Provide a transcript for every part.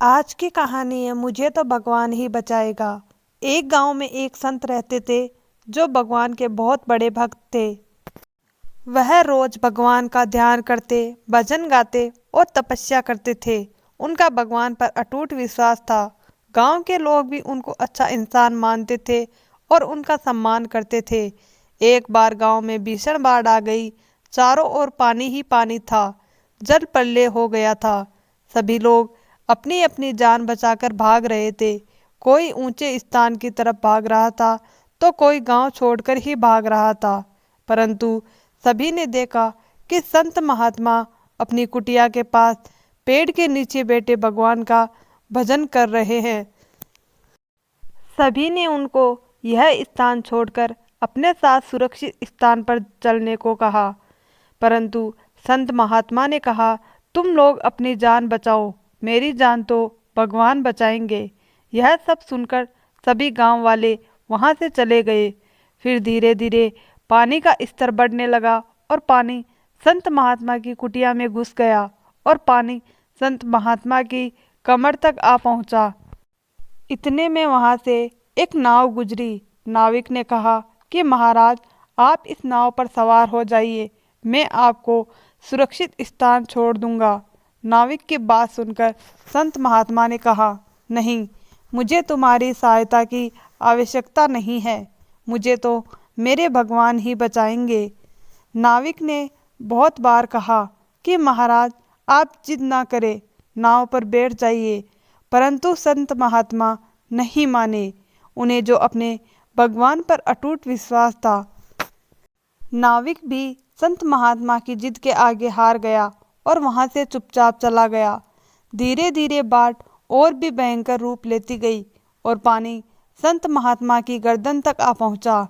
आज की कहानी है मुझे तो भगवान ही बचाएगा। एक गांव में एक संत रहते थे जो भगवान के बहुत बड़े भक्त थे। वह रोज भगवान का ध्यान करते, भजन गाते और तपस्या करते थे। उनका भगवान पर अटूट विश्वास था। गांव के लोग भी उनको अच्छा इंसान मानते थे और उनका सम्मान करते थे। एक बार गांव में भीषण बाढ़ आ गई। चारों ओर पानी ही पानी था। जल प्रलय हो गया था। सभी लोग अपनी अपनी जान बचाकर भाग रहे थे। कोई ऊंचे स्थान की तरफ भाग रहा था तो कोई गांव छोड़कर ही भाग रहा था। परंतु सभी ने देखा कि संत महात्मा अपनी कुटिया के पास पेड़ के नीचे बैठे भगवान का भजन कर रहे हैं। सभी ने उनको यह स्थान छोड़कर अपने साथ सुरक्षित स्थान पर चलने को कहा। परंतु संत महात्मा ने कहा, तुम लोग अपनी जान बचाओ, मेरी जान तो भगवान बचाएंगे। यह सब सुनकर सभी गांव वाले वहां से चले गए। फिर धीरे धीरे पानी का स्तर बढ़ने लगा और पानी संत महात्मा की कुटिया में घुस गया और पानी संत महात्मा की कमर तक आ पहुंचा। इतने में वहां से एक नाव गुजरी। नाविक ने कहा कि महाराज, आप इस नाव पर सवार हो जाइए, मैं आपको सुरक्षित स्थान छोड़ दूंगा। नाविक की बात सुनकर संत महात्मा ने कहा, नहीं, मुझे तुम्हारी सहायता की आवश्यकता नहीं है। मुझे तो मेरे भगवान ही बचाएंगे। नाविक ने बहुत बार कहा कि महाराज, आप जिद ना करें, नाव पर बैठ जाइए। परंतु संत महात्मा नहीं माने। उन्हें जो अपने भगवान पर अटूट विश्वास था। नाविक भी संत महात्मा की जिद के आगे हार गया और वहां से चुपचाप चला गया। धीरे धीरे बाढ़ और भी भयंकर रूप लेती गई और पानी संत महात्मा की गर्दन तक आ पहुंचा।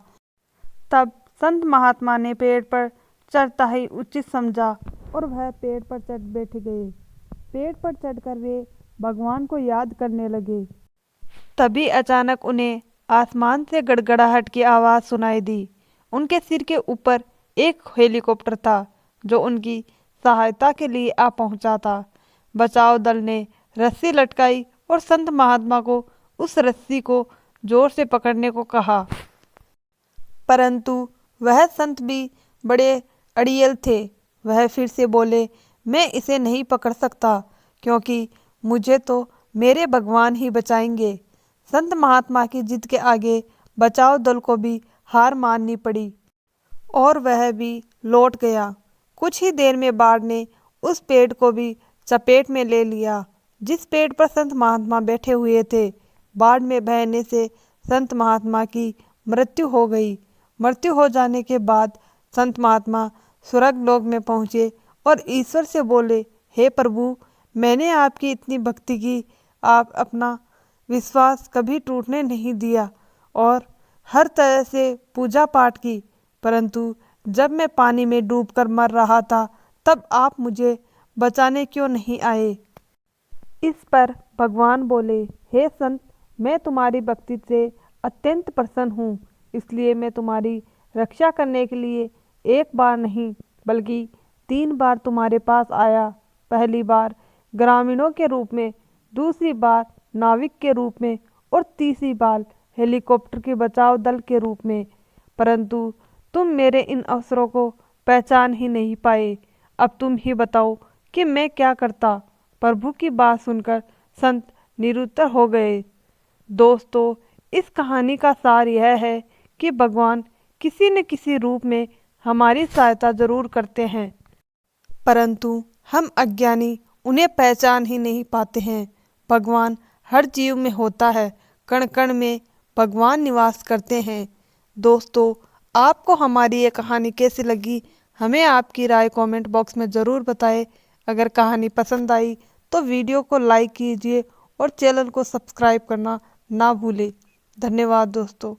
तब संत महात्मा ने पेड़ पर चढ़ता ही उचित समझा और वह पेड़ पर चढ़ बैठ गए। पेड़ पर चढ़कर वे भगवान को याद करने लगे। तभी अचानक उन्हें आसमान से गड़गड़ाहट की आवाज़ सुनाई दी। उनके सिर के ऊपर एक हेलीकॉप्टर था जो उनकी सहायता के लिए आ पहुंचा था। बचाव दल ने रस्सी लटकाई और संत महात्मा को उस रस्सी को जोर से पकड़ने को कहा। परंतु वह संत भी बड़े अड़ियल थे। वह फिर से बोले, मैं इसे नहीं पकड़ सकता, क्योंकि मुझे तो मेरे भगवान ही बचाएंगे। संत महात्मा की जिद के आगे बचाव दल को भी हार माननी पड़ी और वह भी लौट गया। कुछ ही देर में बाढ़ ने उस पेड़ को भी चपेट में ले लिया जिस पेड़ पर संत महात्मा बैठे हुए थे। बाढ़ में बहने से संत महात्मा की मृत्यु हो गई। मृत्यु हो जाने के बाद संत महात्मा स्वर्ग लोक में पहुँचे और ईश्वर से बोले, हे प्रभु, मैंने आपकी इतनी भक्ति की, आप अपना विश्वास कभी टूटने नहीं दिया और हर तरह से पूजा पाठ की, परंतु जब मैं पानी में डूबकर मर रहा था तब आप मुझे बचाने क्यों नहीं आए। इस पर भगवान बोले, हे संत, मैं तुम्हारी भक्ति से अत्यंत प्रसन्न हूँ, इसलिए मैं तुम्हारी रक्षा करने के लिए एक बार नहीं बल्कि 3 बार तुम्हारे पास आया। पहली बार ग्रामीणों के रूप में, दूसरी बार नाविक के रूप में और तीसरी बार हेलीकॉप्टर के बचाव दल के रूप में। परंतु तुम मेरे इन अवसरों को पहचान ही नहीं पाए। अब तुम ही बताओ कि मैं क्या करता। प्रभु की बात सुनकर संत निरुत्तर हो गए। दोस्तों, इस कहानी का सार यह है कि भगवान किसी न किसी रूप में हमारी सहायता जरूर करते हैं, परंतु हम अज्ञानी उन्हें पहचान ही नहीं पाते हैं। भगवान हर जीव में होता है, कण कण में भगवान निवास करते हैं। दोस्तों, आपको हमारी ये कहानी कैसी लगी, हमें आपकी राय कमेंट बॉक्स में ज़रूर बताएं। अगर कहानी पसंद आई तो वीडियो को लाइक कीजिए और चैनल को सब्सक्राइब करना ना भूलें। धन्यवाद दोस्तों।